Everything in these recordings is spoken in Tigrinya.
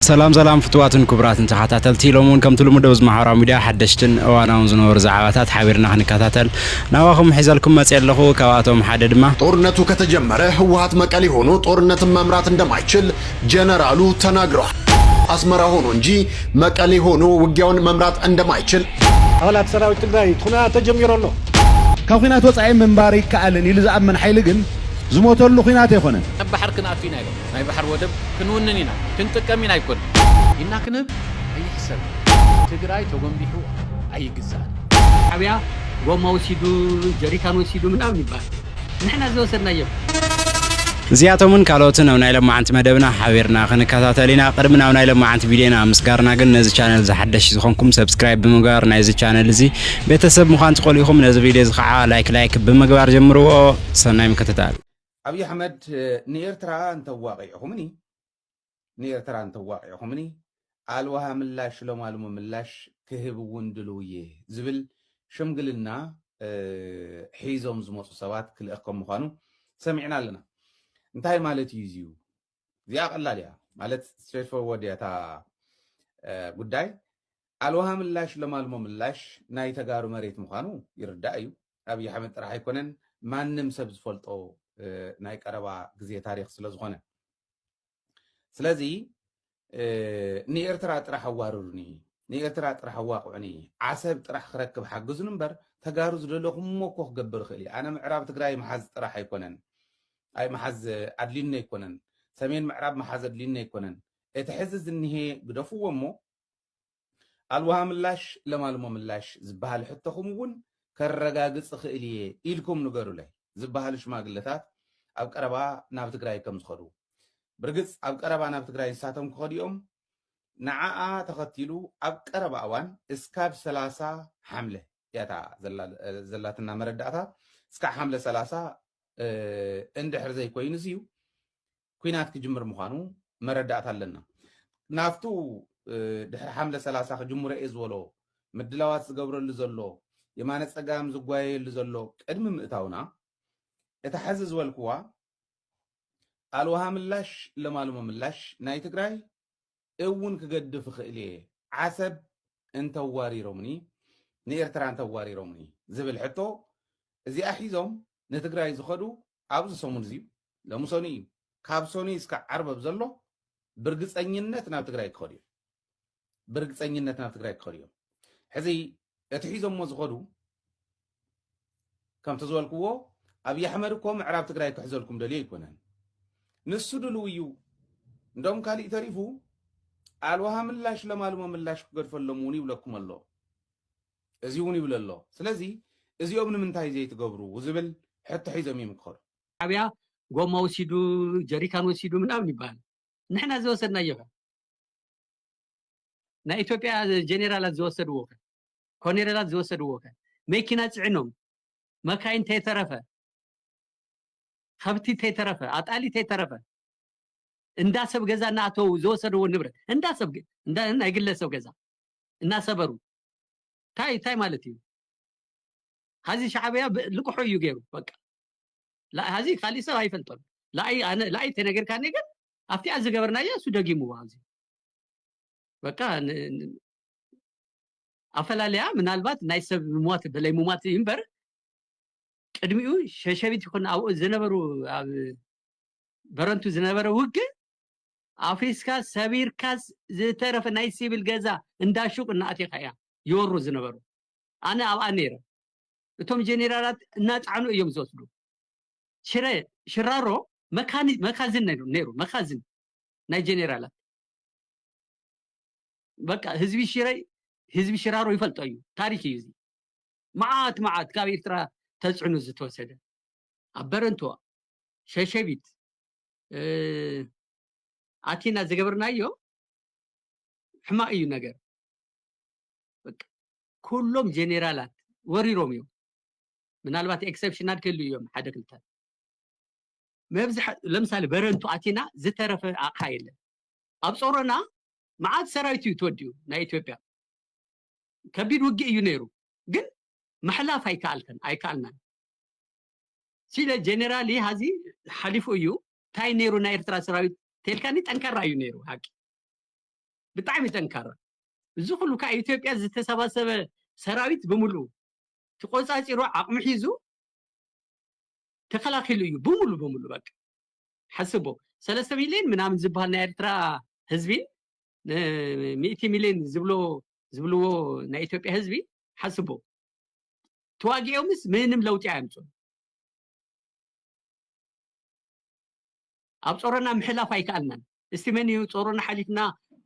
سلام فتواتن كبرات تخاتاتلتي لومون كم تلمو دوز محارا ميديا حدشتن اواناون زنور زعاباتات حابيرنا خنكاتاتل نواخم حيزالكم مصيلخو كواتهم حد ድማ ጦርነቱ ከተጀመረ ህወሓት መቀሌ ሆኖ ጦርነትን መምራት እንደማይችል ጀነራሉ ተናግረዋል። አስመራ ሆኖ እንጂ መቀሌ ሆኖ ውጊያውን መምራት እንደማይችል አባላት ሰራዊት ትግራይ ቱና ተጀምሮሎ ካብ ኺናት ወጻኢ መንባሪ ከአልን ኢሉ ዝኣመን ሓይል ግን ዝሞተሉ ኺናት ይኾነ بحر كنافينا له ناي بحر ودب كنوننينا كنتقمينا يكون إنا كنب أي حساب تجراي تقومبيحو أي قصة عبيا وما وسيدو جريكان وسيدو من أمني بقى نحن زوجنا يوم زياتهم كالوتنا ونايل ما أنت مدبنا حاورنا خنكاتاتلينا قربنا ونايل ما أنت فيديونا مسكارنا قلنا نزل channel زحدش زخونكم سبسكرايب بمقار نايز channel زي بيتسب مخان تقوليكم نزل فيديو زخعة لايك بمقار جمروا صنايم كتتال أبي أحمد نيرترا أنت واقعهمني نيرترا أنت واقعهمني الوها ملاش لو معلوم ملاش كهب وندلويه زبل شمقلنا حيزهم زموت سوات كل أقوم مخانو سمعنا لنا انتهي مالت يزيو زي أقل لها مالت straight forward يا تا قداي الوها ملاش لو معلوم ملاش ناي تقارو مريت مخانو يردأيو أبي أحمد راح يكونن ما نمسب زفلطو ناي قربا غزي تاريخ سلازغونه سلازي ني ارترا طرح وارورني ني ارترا طرح واقعني عسب طرح خركب حجز نمبر تجارز للهم موكو خبر خلي انا معراب تግራይ محز طرح يكونن اي محز ادلين يكونن سمين معراب محز ادلين يكونن اتحزز انه بدفو مو الوها ملاش لمالمو ملاش زبال حتخم ون كرغاغص خليه إلكم نغرو لي زبال شماغلتات أب قربا ناب تግራይ كم زخدو برغص أب قربا ناب تግራይ ساتم كوديوم نعا تختيلو أب قربا وان اسكاب 30 حمله ياتا زلاتنا مرداتا اسكا حمله 30 اندحر زي كوينسيو كوينات كجمر مخانو مرداتا لنا نافتو دحر حمله 30 كجمر ازولو مدلاوات زغبرل زلو يمانه صقام زغوايل زلو قدم مئتاونا اتحزز والكوا الوها ملاش لمالو ملاش ناي تግራይ اون كقدف خليه عسب انت واري رومني نيرترا انت واري رومني زبل حتو زي احيزهم نتግራይ زخدو ابز سمون زي لمسوني كابسوني اسك عرب بزلو برغصنينت ناب تግራይ كخديو برغصنينت ناب تግራይ كخديو حزي اتحيزهم مزخدو كم تزولكو أبي أحمد كوم عرب تقرأي كحزلكم دليل كونن نسدلويو ندوم كالي تعرفو الوها ملاش لمالو ملاش قد فلموني ولكم الله ازيوني بلا الله سلازي ازيوم من تاي زي تقبرو وزبل حتى حيزم يمكر عبيا وما وسيدو جريكان وسيدو من أمني بقى نحن زوجنا يوم نا إثيوبيا جنرالات زوجنا وكا كونيرالات زوجنا وكا ماكينات عنهم ما كاين تيترفه خبتي تيترفه عطالي تيترفه انداسب غزا ناتو زوسدو نبره انداسب اندا يغلسو غزا እና ሰበሩ ታይ ማለትዩ هذه شعبيه لقحو يغيرو በቃ لا هذه خالي سو አይፈልጠም لاي ተነገር ካነገር አፍቲ አዝገበርና ያሱ ደጊሙ هذه በቃ አፈላሊያ ምናልባት ናይሰብ ሞት በላይ ሞት ይንበር ቅድሚው ሸሸቢት ይኮን አው ዘነበሩ በረንቱ ዘነበረ ውግ አፍሪካ ሰቢርካስ ዝተረፈ ናይ ሲቪል ገዛ እንዳሹቅ እና አቲኻያ ይወሩ ዘነበሩ አነ አባኔረ እቶም ጄኔራላት እና ጻኑ እዮም ዝወስዱ ሽራሮ መካዝን ነይሩ መካዝን ናይ ጄኔራላት በቃ ህዝቢ ሽራሮ ይፈልጠዩ ታሪክ እዩ ማዓት ካብ ኤርትራ ተጽዕኖ ዝተወሰደ አበረንቶ ሸሸቢት አቲና ዘገበርናዮ ሕማቅ እዩ ነገር በቃ ኩሎም ጄኔራላት ወሪሮም እዮም ምናልባት ኤክሰፕሽናል ከሉ እዮም ሓደ ክልተ መብዝሕ ለምሳሌ በረንቱ አቲና ዝተረፈ አቅሓ የለ ኣብ ጾሮና ማዓት ሰራዊት እዩ ተወዲኡ ናይ ኢትዮጵያ ከቢድ ውጊ እዩ ነይሩ ግን محلاف አይካልናን ሲለ ጄኔራሊ ሃዚ ሓሊፉ እዩ ታይ ነይሩ ናይ ኤርትራ ሰራዊት ቴልካኒ ጠንከራ እዩ ነይሩ ሀቂ ብጣዕሚ ጠንካራ እዚ ኩሉ ካብ ኢትዮጵያ ዝተሰባሰበ ሰራዊት በሙሉ ተቆጻጺሩ ዓቕሚ ሒዙ ተኸላኺሉ እዩ በሙሉ በቃ ሓስቦ 3 ሚሊዮን ምናምን ዝበሃል ናይ ኤርትራ ህዝቢ 100 ሚሊዮን ዝብልዎ ናይ ኢትዮጵያ ህዝቢ ሓስቦ ተዋጊኦምስ ምንም ለውጢ ኣያምፁ ኣብ ጾሮና ምሕላፍ ኣይከኣልናን እስቲ መን እዩ ጾሮና ሓሊፍና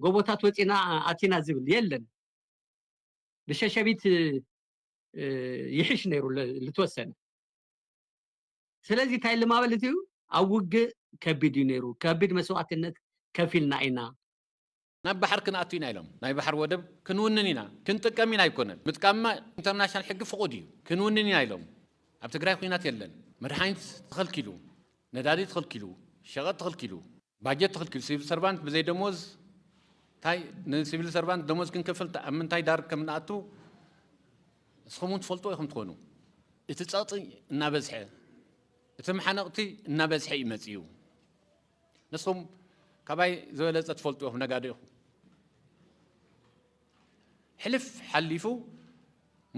ጎቦታት ወፂና ኣቲና ዝብል የለን ብሸሸቢት ይሕሽ ነይሩ ልትወሰነ ስለዚ እንታይ ለማበለት እዩ ኣብ ውግእ ከቢድ እዩ ነይሩ ከቢድ መስዋዕትነት ከፊልና ኢና ናብ ባሕር ክንኣቱ ኢና ኢሎም ናይ ባሕር ወደብ ክንውንን ኢና ክንጥቀም ኢና ኣይኮነን ምጥቃምማ ኢንተርናሽናል ሕጊ ፍቑድ እዩ ክንውንን ኢና ኢሎም ኣብ ትግራይ ኩናት የለን መድሓኒት ተኸልኪሉ ነዳዲ ተኸልኪሉ ሸቐጥ ተኸልኪሉ ባጀት ተኸልኪሉ ሲቪል ሰርቫንት ብዘይ ደሞዝ እንታይ ንሲቪል ሰርቫንት ደሞዝ ክንከፍል ኣብ ምንታይ ዳር ከም ንኣቱ ንስኹም ትፈልጡ ኢኹም ትኾኑ እቲ ፀቕጢ እናበዝሐ እቲ መሓነቕቲ እናበዝሐ ይመጽ እዩ ንስኹም ካባይ ዝበለፀ ትፈልጡ ኢኹም ነጋዶ ኢኹም ሕልፍ ሓሊፉ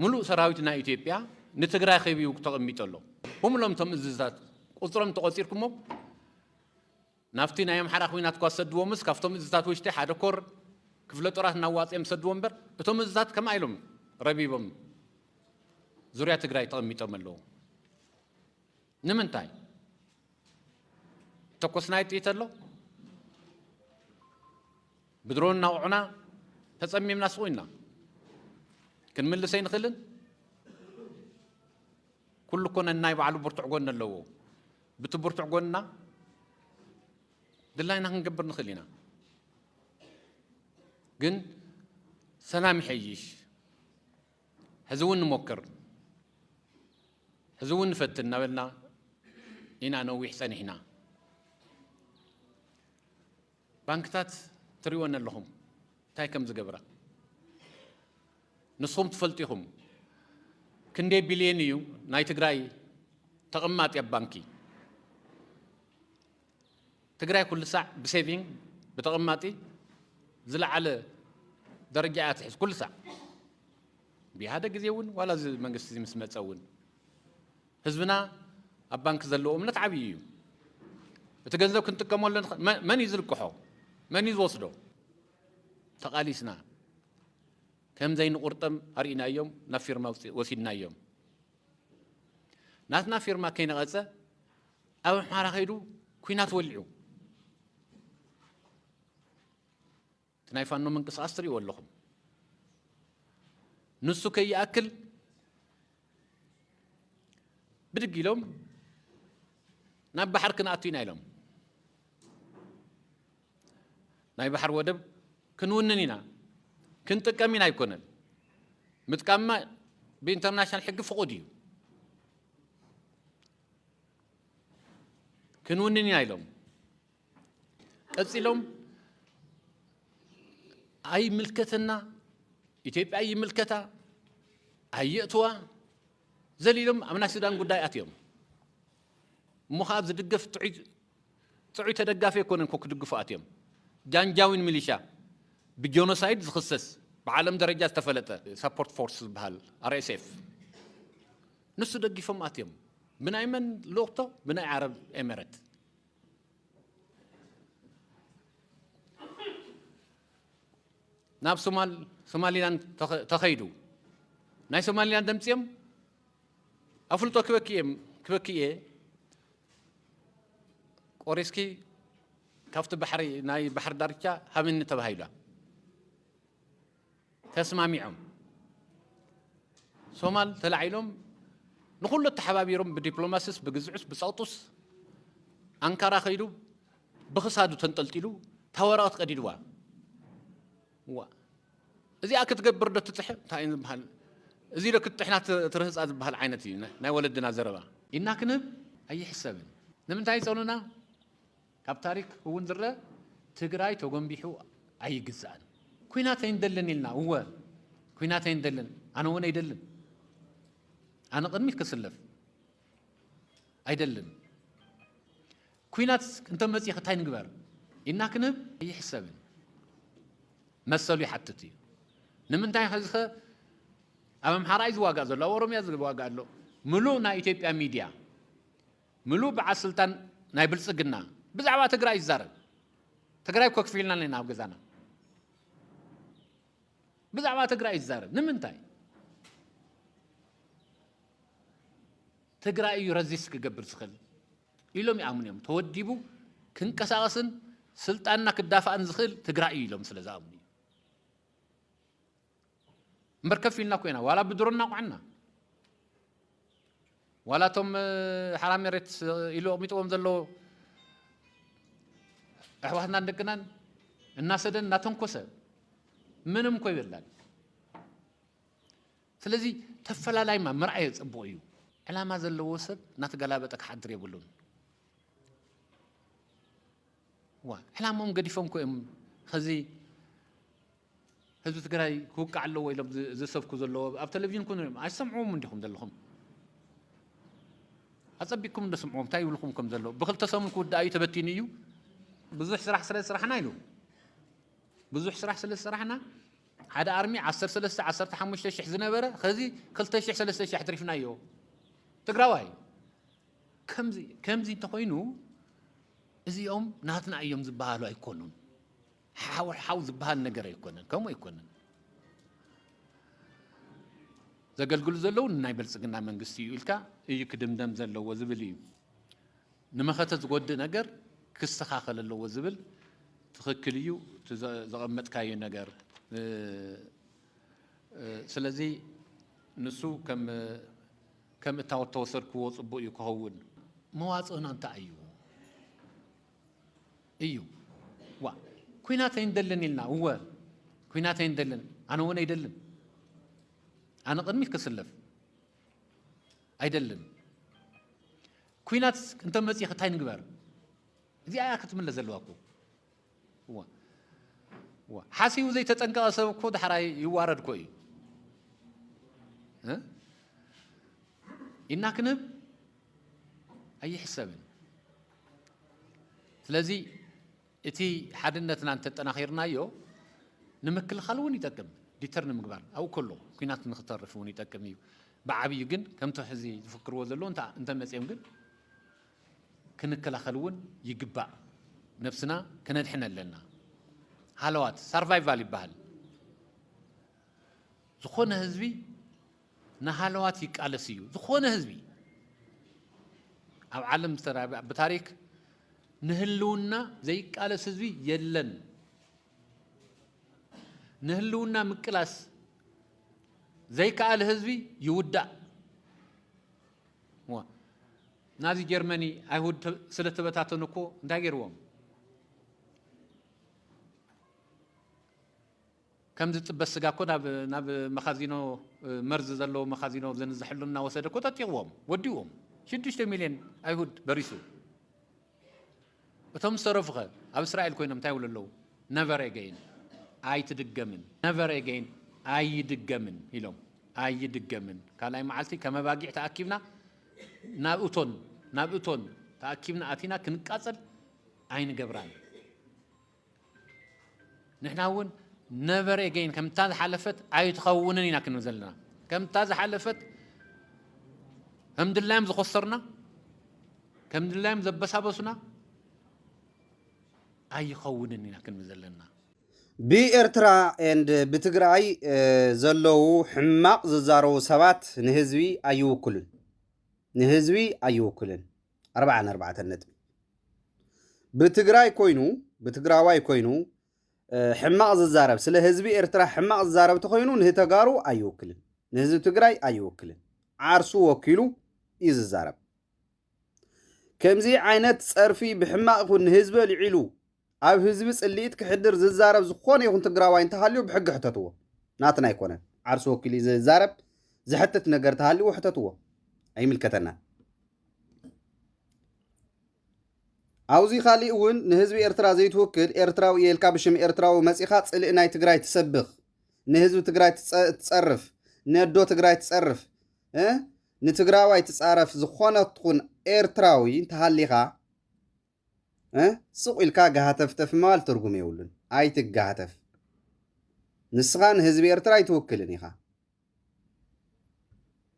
ሙሉእ ሰራዊት ናይ ኢትዮጵያ ንትግራይ ኸቢቡ ተቐሚጡ ኣሎ ሁምሎም እቶም እዝዝታት ቁፅሮም ተቖፂርኩሞም ናፍቲ ናይ ኣምሓራ ኩናት እኳ ዝሰድዎም ካብቶም እዝታት ውሽጢ ሓደ ኮር ክፍለ ጦራት እናዋፅኦም ዝሰድዎ እምበር እቶም እዝታት ከማ ኢሎም ረቢቦም ዙርያ ትግራይ ተቐሚጦም ኣለዉ ንምንታይ ተኮስናይ ጥይት ኣሎ ብድሮን ናውዑና ተጸሚምና ስቑ ኢና ክንምልስ ኣይንኽእልን ኩሉ ኮነ ናይ ባዕሉ ብርቱዕ ጎኒ ኣለዎ ብቲ ብርቱዕ ጎንና ድላይና ክንገብር ንኽእል ኢና ግን ሰላም ይሐይሽ ሕዚ እውን ንሞክር ሕዚ እውን ንፈትን እናበልና ኢና ነዊሕ ጸኒሕና ባንክታት ትሪእዎን ኣለኹም እንታይ ከም ዝገብራ ንስኹም ትፈልጡ ኢኹም ክንደይ ቢልዮን እዩ ናይ ትግራይ ተቐማጢ ኣብ ባንኪ ትግራይ ኩሉ ሳዕ ብሴቪንግ ብተቐማጢ ዝለዓለ ደረጃ እያ ትሕዝ ኩሉ ሳዕ ብሓደ ግዜ እውን ዋላ እዚ መንግስቲ እዚ ምስ መፀ እውን ህዝብና ኣብ ባንኪ ዘለዎ እምነት ዓብዪ እዩ እቲ ገንዘብ ክንጥቀመሉ መን እዩ ዝልቅሖ መን እዩ ዝወስዶ ተቓሊስና ከምዘይ ንቁርጠም ኣርኢናዮም ናብ ፊርማ ወሲድናዮም ናትና ፊርማ ከይነቐፀ ኣብ ኣምሓራ ኸይዱ ኩናት ወሊዑ እቲ ናይ ፋኖ ምንቅስቓስ ትሪእዎ ኣለኹም ንሱ ከይኣክል ብድግ ኢሎም ናብ ባሕር ክንኣቱ ኢና ኢሎም ናይ ባሕር ወደብ ክንውንን ኢና ክንጥቀም ኢና ኣይኮነን ምጥቃምማ ብኢንተርናሽናል ሕጊ ፍቑድ እዩ ክንውንን ኢና ኢሎም ቀፂሎም ኣይምልከተና ኢትዮጵያ ይምልከታ ኣየእትዋ ዘሊሎም ኣብ ናይ ሱዳን ጉዳይ ኣትዮም እሞ ከዓ ዝድገፍ ጥዑይ ተደጋፊ ኣይኮነን ኮ ክድግፉ ኣትዮም ጃንጃዊን ሚሊሻ ብጄኖሳይድ ዝኽሰስ ብዓለም ደረጃ ዝተፈለጠ ሰፖርት ፎርስ ዝበሃል RSF ንሱ ደጊፎም ኣትዮም ብናይ መን ልቕቶ ብናይ ዓረብ ኤሜሬት ናብ ሶማሊላንድ ተኸይዱ ናይ ሶማሊላንድ ደምፂኦም ኣፍልጦ ክበክየ ቆሪስኪ ካብቲ ባሕሪ ናይ ባሕር ዳርቻ ሃምኒ ተባሂላ ተስማሚዖም ሶማል ተላዒሎም ንኩሉ ተሓባቢሮም ብዲፕሎማሲስ ብግዝዑስ ብፀቕጡስ ኣንካራ ኸይዱ ብክሳዱ ተንጠልጢሉ ታወረቐት ቀዲድዋ እዚኣ ክትገብር ዶ ትፅሕ እንታይ እዩ ዝበሃል እዚ ዶ ክትጥሕና ትርህፃ ዝበሃል ዓይነት እዩ ናይ ወለድና ዘረባ ኢና ክንህብ ኣይሕሰብን ንምንታይ ፀኑና ካብ ታሪክ እውን ዝረአ ትግራይ ተጎንቢሑ ኣይግዛእን ኩናት ኣይንደልን ኢልና እወ ኩናት ኣይንደልን ኣነ እውን ኣይደልን ኣነ ቅድሚት ክስለፍ ኣይደልን ኩናት እንተመፂ እንታይ ንግበር ኢና ክንህብ ኣይሕሰብን መሰሉ ይሓትት እዩ ንምንታይ ኸዚ ኣብ ኣምሓራ እዩ ዝዋጋእ ዘሎ ኣብ ኦሮምያ ዝዋጋእ ኣሎ ምሉእ ናይ ኢትዮጵያ ሚድያ ምሉእ በዓል ስልጣን ናይ ብልጽግና ብዛዕባ ትግራይ ይዛረብ ትግራይ እኮ ክፊልና ኣለና ኣብ ገዛና ብዛዕባ ትግራይ ይዛረብ ንምንታይ ትግራይ እዩ ረዚስ ክገብር ዝኽእል ኢሎም ይኣምኑ እዮም ተወዲቡ ክንቀሳቐስን ስልጣንና ክዳፋእን ዝኽእል ትግራይ እዩ ኢሎም ስለ ዝኣምኑ እዩ እምበር ከፍ ኢልና ኮይና ዋላ ብድሮና ቋዕና ዋላ ቶም ሓራ መሬት ኢሉ ኣቕሚጥዎም ዘለዎ ኣሕዋትና ደቅናን እናሰደን እናተንኮሰ ምንም ኮ ይበላል ስለዚ ተፈላላይማ ምርኣይ ጽቡቕ እዩ ዕላማ ዘለዎ ሰብ እናተገላበጠ ክሓድር የብሉን ዋ ዕላማኦም ገዲፎም ኮ እዮም ኸዚ ህዝቢ ትግራይ ክውቃዕ ኣለዎ ኢሎም ዝሰብኩ ዘለዎ ኣብ ቴሌቪዥን ኮን ኣይሰምዕዎም እንዲኹም ዘለኹም ኣጸቢቅኩም እንደሰምዕዎም እንታይ ይብልኩም ከም ዘሎ ብክልተ ሰሙን ክውዳእ እዩ ተበቲኑ እዩ ብዙሕ ስራሕ ስለ ዝስራሕና ኢሉ ብዙሕ ስራሕ ስለ ዝስራሕና ሓደ ኣርሚ 13 15 ሽሕ ዝነበረ ኸዚ 2,000 3,000 ትሪፍናዮ ትግራዋይ ከምዚ እንተኾይኑ እዚኦም ናትና እዮም ዝበሃሉ ኣይኮኑን ሓው ዝበሃል ነገር ኣይኮነን ከምኡ ኣይኮነን ዘገልግሉ ዘለዉ ናይ ብልጽግና መንግስቲ እዩ ኢልካ እዩ ክድምደም ዘለዎ ዝብል እዩ ንመኸተ ዝጎድእ ነገር ክስተኻኸል ኣለዎ ዝብል ትኽክል እዩ ዘቐመጥካዮ ነገር ስለዚ ንሱ ከም እታወት ተወሰድክዎ ጽቡቕ እዩ ክኸውን መዋፅእና እንታይ እዩ ዋ ኩናት ኣይንደልን ኢልና እወ ኩናት ኣይንደልን ኣነ እውን ኣይደልን ኣነ ቅድሚት ክስለፍ ኣይደልን ኩናት እንተ መፂእ እንታይ ንግበር እዚኣ ክትምለስ ዘለዋ እኮ ሓሲቡ ዘይተጠንቀቐ ሰብ እኮ ዳሕራይ ይዋረድ ኮ እዩ ኢና ክንብ ኣይሕሰብን ስለዚ እቲ ሓድነትና እንተጠናኺርናዮ ንምክልኻል እውን ይጠቅም ዲተር ንምግባር ኣብኡ ከሎ ኩናት ንኽተርፍ እውን ይጠቅም እዩ ብዓብዩ ግን ከምቲ ሕዚ ዝፍክርዎ ዘለዎ እንተ መፅኦም ግን ክንከላኸል እውን ይግባእ ነፍስና ክነድሕን ኣለና ሃለዋት ሰርቫይቫል ይበሃል ዝኾነ ህዝቢ ንሃለዋት ይቃለስ እዩ ዝኾነ ህዝቢ ኣብ ዓለም ብታሪክ ንህልውና ዘይቃለስ ህዝቢ የለን ንህልውና ምቅላስ ዘይከኣለ ህዝቢ ይውዳእ ናዚ ጀርመኒ ኣይሁድ ስለተበታተኑ እኮ እንታይ ገይርዎም ከምዚ ጥበስ ስጋ እኮ ናብ መኻዚኖ መርዚ ዘለዎ መኻዚኖ ዘንዝሕሉ እናወሰደ እኮ ተጢቕዎም ወዲዎም 6 ሚልዮን ኣይሁድ በሪሱ እቶም ዝተረፉ ኸ ኣብ እስራኤል ኮይኖም እንታይ ይብሉ ኣለዉ ነቨር ኤገይን ኣይትድገምን ነቨር ኤገይን ኣይድገምን ኢሎም ኣይድገምን ካልኣይ መዓልቲ ከመባጊዕ ተኣኪብና ናብ እቶን ተኣኪብና ኣቲና ክንቃፀል ኣይንገብራን ንሕና እውን ነቨር ኤገይን ከምታ ዝሓለፈት ኣይትኸውንን ኢና ክንብል ዘለና ከምታ ዝሓለፈት ከም ድላዮም ዝኸሰርና ከም ድላዮም ዘበሳበሱና ኣይኸውንን ኢና ክንብል ዘለና ብኤርትራ ኤንድ ብትግራይ ዘለዉ ሕማቕ ዝዛረቡ ሰባት ንህዝቢ ኣይውክልን 44 ነጥቢ ብትግራዋይ ኮይኑ ሕማቕ ዝዛረብ ስለ ህዝቢ ኤርትራ ሕማቕ ዝዛረብ ተኮይኑ ንህተጋሩ ኣይውክልን ንህዝቢ ትግራይ ኣይውክልን ዓርሱ ወኪሉ እዩ ዝዛረብ ከምዚ ዓይነት ፀርፊ ብሕማቕ ይኹን ንህዝቢ ልዒሉ ኣብ ህዝቢ ጽልኢት ክሕድር ዝዛረብ ዝኾነ ይኹን ትግራዋይ እንተሃልዩ ብሕጊ ሕተትዎ ናትና ኣይኮነን ዓርሱ ወኪሉ ዝዛረብ ዝሕትት ነገር ተሃልዩ ሕተትዎ ኣይምልከተና ኣውዚ ካሊእ እውን ንህዝቢ ኤርትራ ዘይትወክል ኤርትራዊ የልካ ብሽም ኤርትራዊ መፂኻ ጽልእ ናይ ትግራይ ትሰብኽ ንህዝቢ ትግራይ ትጸርፍ ነዶ ትግራይ ትጸርፍ ንትግራዋይ ትጻረፍ ዝኾነትኩን ኤርትራዊ እንተሃሊኻ ስቕ ኢልካ ጋሃተፍተፍ መባል ትርጉም የብሉን ኣይትጋሃተፍ ንስኻን ህዝቢ ኤርትራ ይትውክልን ኢኻ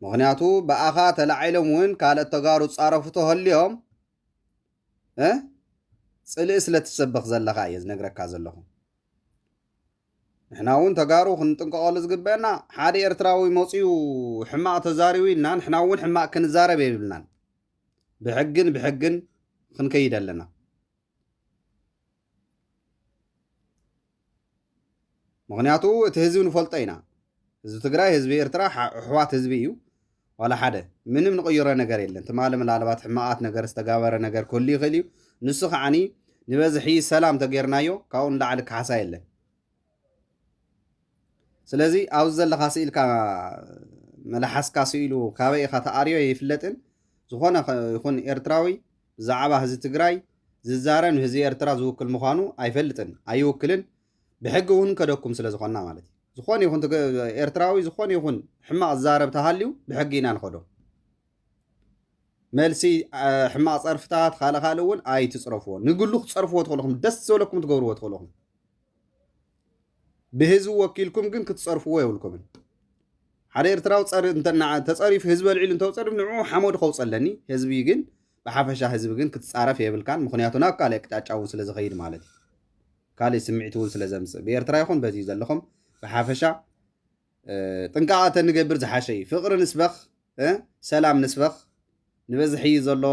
ምክንያቱ ብኣኻ ተላዓይሎም እውን ካልኦት ተጋሩ ፃረፉ ተሃልዮም ፅልእ ስለ ትሰብኽ ዘለኻ እየ ዝነግረካ ዘለኹ ንሕና እውን ተጋሩ ክንጥንቀቐሉ ዝግበአና ሓደ ኤርትራዊ መፂኡ ሕማቕ ተዛሪቡ ኢልና ንሕና እውን ሕማቕ ክንዛረብ የብልናን ብሕግን ክንከይድ ኣለና ምክንያቱ እቲ ህዝቢ ንፈልጦ ኢና ህዝቢ ትግራይ ህዝቢ ኤርትራ ኣሕዋት ህዝቢ እዩ ዋላ ሓደ ምንም ንቕይሮ ነገር የለን ትማለ ምናልባት ሕማቓት ነገር ዝተጋበረ ነገር ክህሉ ይኽእል እዩ ንሱ ከዓኒ ንበዝሒ ሰላም ተገይርናዮ ካብኡ ንላዕሊ ካሓሳ የለን ስለዚ ኣብዚ ዘለኻ ስኢልካ መላሓስካ ስኢሉ ካበይ ኢኻ ተኣርዮ ይፍለጥን ዝኾነ ይኹን ኤርትራዊ ብዛዕባ ህዝቢ ትግራይ ዝዛረብ ህዝቢ ኤርትራ ዝውክል ምዃኑ ኣይፈልጥን ኣይውክልን ብሕጊ እውን ከደኩም ስለ ዝኾንና ማለት እዩ ዝኾነ ይኹን ኤርትራዊ ዝኾነ ይኹን ሕማቕ ዝዛረብ ተሃልዩ ብሕጊ ኢና ንኸዶ መልሲ ሕማቕ ፀርፍታት ካልእ እውን ኣይትፅረፍዎ ንግሉ ክትፀርፍዎ ትኽእልኹም ደስ ዝበለኩም ትገብርዎ ትኽእልኹም ብህዝቢ ወኪልኩም ግን ክትፀርፍዎ የብልኩምን ሓደ ኤርትራዊ ተፀሪፍ ህዝቢ ኣልዒሉ እንተውፀርፍ ንዕኡ ሓመዱ ከውፀለኒ ህዝቢ ግን ብሓፈሻ ህዝቢ ግን ክትፃረፍ የብልካን ምክንያቱ ናብ ካልእ ኣቅጣጫ እውን ስለ ዝኸይድ ማለት እዩ ካልእ ስምዒት እውን ስለ ዘምፅእ ብኤርትራ ይኹን በዚ ዘለኹም ብሓፈሻ ጥንቃቐ ተንገብር ዝሓሸ እዩ ፍቕሪ ንስበኽ ሰላም ንስበኽ ንበዝሒ ዘሎ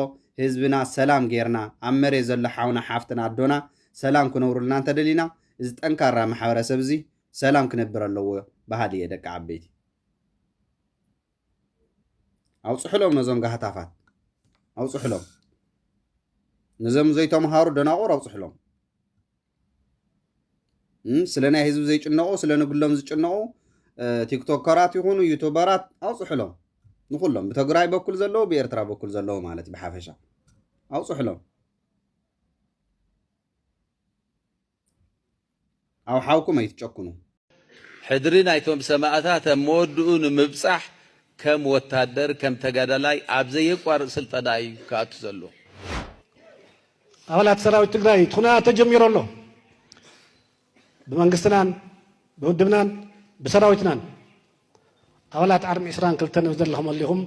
ህዝብና ሰላም ጌርና ኣብ መሬት ዘሎ ሓውና ሓፍትና ኣዶና ሰላም ክነብሩልና እንተደሊና እዚ ጠንካራ ማሕበረሰብ እዚ ሰላም ክነብር ኣለዎ ባህሊ እየ ደቂ ዓበይቲ ኣውፅሕሎም ነዞም ጋህታፋት ኣውፅሕሎም ነዞም ዘይተምሃሩ ደናቑር ኣውፅሕሎም ስለ ናይ ህዝቢ ዘይጭነቑ ስለ ንግሎም ዝጭነቑ ቲክቶከራት ይኹኑ ዩቱበራት ኣውፅሕሎም ንኩሎም ብትግራይ በኩል ዘለዉ ብኤርትራ በኩል ዘለዉ ማለት ብሓፈሻ ኣውፅሕሎም ኣብ ሓውኩም ኣይትጨክኑ ሕድሪ ናይቶም ሰማዕታት ኣብ መወድኡ ንምብፃሕ ከም ወታደር ከም ተጋዳላይ ኣብ ዘየቋርፅ ስልጠና እዩ ክኣቱ ዘሎ ኣባላት ሰራዊት ትግራይ ኩናት ተጀሚሩ ኣሎ ብመንግስትናን ብውድብናን ብሰራዊትናን ኣባላት ዓርሚ 22 ዘለኹም ኣለኹም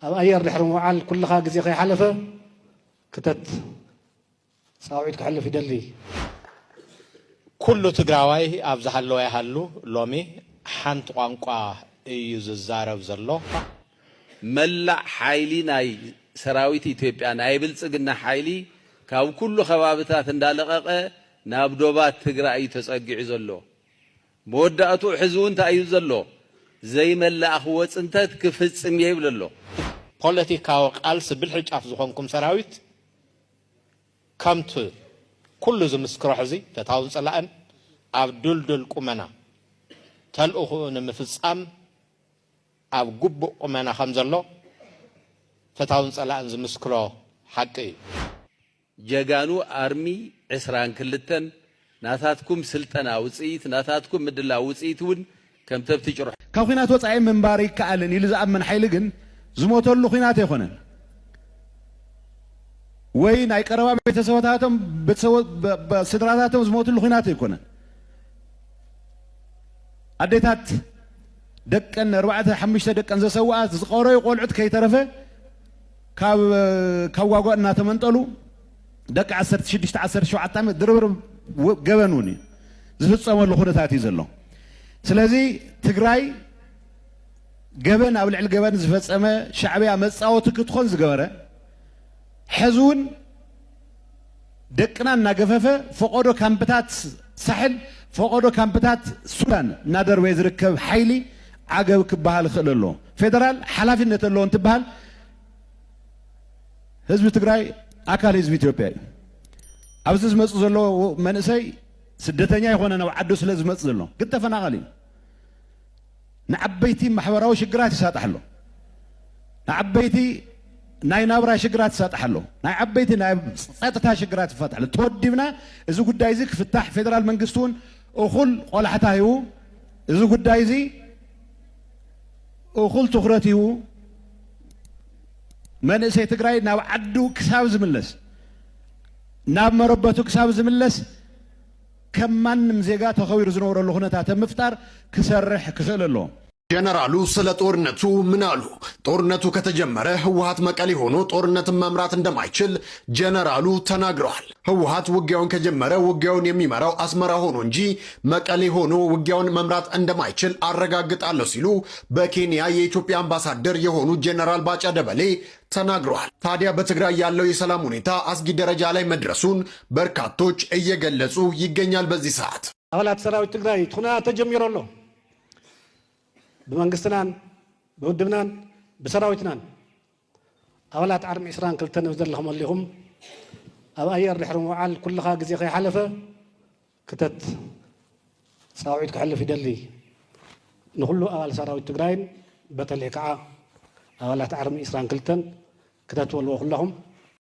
ኣብ ኣየር ድሕሪ ምውዓል ኩልኻ ግዜ ከይሓለፈ ክተት ፃውዒት ክሕልፍ ይደሊ ኩሉ ትግራዋይ ኣብ ዝሃለወ ይሃሉ ሎሚ ሓንቲ ቋንቋ እዩ ዝዛረብ ዘሎ መላእ ሓይሊ ናይ ሰራዊት ኢትዮጵያ ናይ ብልፅግና ሓይሊ ካብ ኩሉ ከባቢታት እንዳለቐቐ ናብ ዶባት ትግራይ እዩ ተፀጊዑ ዘሎ መወዳእቱ ሕዚ እውን እንታይ እዩ ዘሎ ዘይመላእኽዎ ፅንተት ክፍፅም የብል ኣሎ ፖለቲካዊ ቃልሲ ብልሒ ጫፍ ዝኾንኩም ሰራዊት ከምቲ ኩሉ ዝምስክሮ ሕዚ ፈታውን ፀላእን ኣብ ዱልዱል ቁመና ተልእኹ ንምፍፃም ኣብ ጉቡእ ቁመና ከም ዘሎ ፈታውን ፀላእን ዝምስክሮ ሓቂ እዩ ጀጋኑ ኣርሚ 22 ናታትኩም ስልጠና ውፅኢት ናታትኩም ምድላው ውፅኢት እውን ከም ተብቲ ጭሩሕ ካብ ኩናት ወፃኢ ምንባር ይከኣልን ኢሉ ዝኣምን ሓይሊ ግን ዝሞተሉ ኩናት ኣይኮነን ወይ ናይ ቀረባ ቤተሰባታቶም ስድራታቶም ዝሞትሉ ኩናት ኣይኮነን ኣዴታት ደቀን 4-5 ደቀን ዘሰውኣ ዝቀረዩ ቆልዑት ከይተረፈ ካብ ዋጓ እናተመንጠሉ ደቂ 16-17 ዓመት ድርብርብ ገበን እውን ዝፍፀመሉ ኩነታት እዩ ዘሎ ስለዚ ትግራይ ገበን ኣብ ልዕሊ ገበን ዝፈፀመ ሻዕብያ መፃወቲ ክትኮን ዝገበረ ሕዝውን ደቅና እናገፈፈ ፈቆዶ ካምፕታት ሳሕል ፈቆዶ ካምፕታት ሱዳን እናደርበየ ዝርከብ ሓይሊ ዓገብ ክበሃል ይኽእል ኣሎ ፌደራል ሓላፊነት ኣለዎ እንትበሃል ህዝቢ ትግራይ ኣካል ህዝቢ ኢትዮጵያ እዩ ኣብዚ ዝመፁ ዘሎ መንእሰይ ስደተኛ ይኮነ ናብ ዓዱ ስለ ዝመፅ ዘሎ ግን ተፈናቐል እዩ ንዓበይቲ ማሕበራዊ ሽግራት ይሳጣሕ ኣሎ ንዓበይቲ ናይ ናብራ ሽግራት ይሳጣሕ ኣሎ ናይ ዓበይቲ ናይ ፀጥታ ሽግራት ይፈታሕ ኣሎ ተወዲብና እዚ ጉዳይ እዚ ክፍታሕ ፌደራል መንግስቲ እውን እኹል ቆላሕታ ሂቡ እዚ ጉዳይ እዚ እኹል ትኩረት ሂቡ መንእሰይ ትግራይ ናብ ዓዱ ክሳብ ዝምለስ ናብ መረበቱ ክሳብ ዝምለስ ከማንም ዜጋ ተኸዊሩ ዝነበረሉ ኩነታት ምፍጣር ክሰርሕ ክኽእል ኣሎ ጀነራሉ ስለ ጦርነቱ ምን አሉ? ጦርነቱ ከተጀመረ ህወሓት መቀሌ ሆኖ ጦርነትን መምራት እንደማይችል ጀነራሉ ተናግረዋል። ህወሓት ውጊያውን ከጀመረ ውጊያውን የሚመራው አስመራ ሆኖ እንጂ መቀሌ ሆኖ ውጊያውን መምራት እንደማይችል አረጋግጣለሁ ሲሉ በኬንያ የኢትዮጵያ አምባሳደር የሆኑ ጀነራል ባጫ ደበሌ ተናግረዋል። ታዲያ በትግራይ ያለው የሰላም ሁኔታ አስጊ ደረጃ ላይ መድረሱን በርካቶች እየገለጹ ይገኛል። በዚህ ሰዓት አባላት ሰራዊት ትግራይ ትኩና ተጀሚሮሎ بمنجستنان بودبنان بسراويتنان أولاد عرم إسران كلتن وزل لهم اللي هم أو أي الرحرم وعال كل خاق زي خي حلفة كتت سراويت كحلف يدلي نقول له أول سراويت تجراين بتليكعة أولاد عرم إسران كلتن كتت والله لهم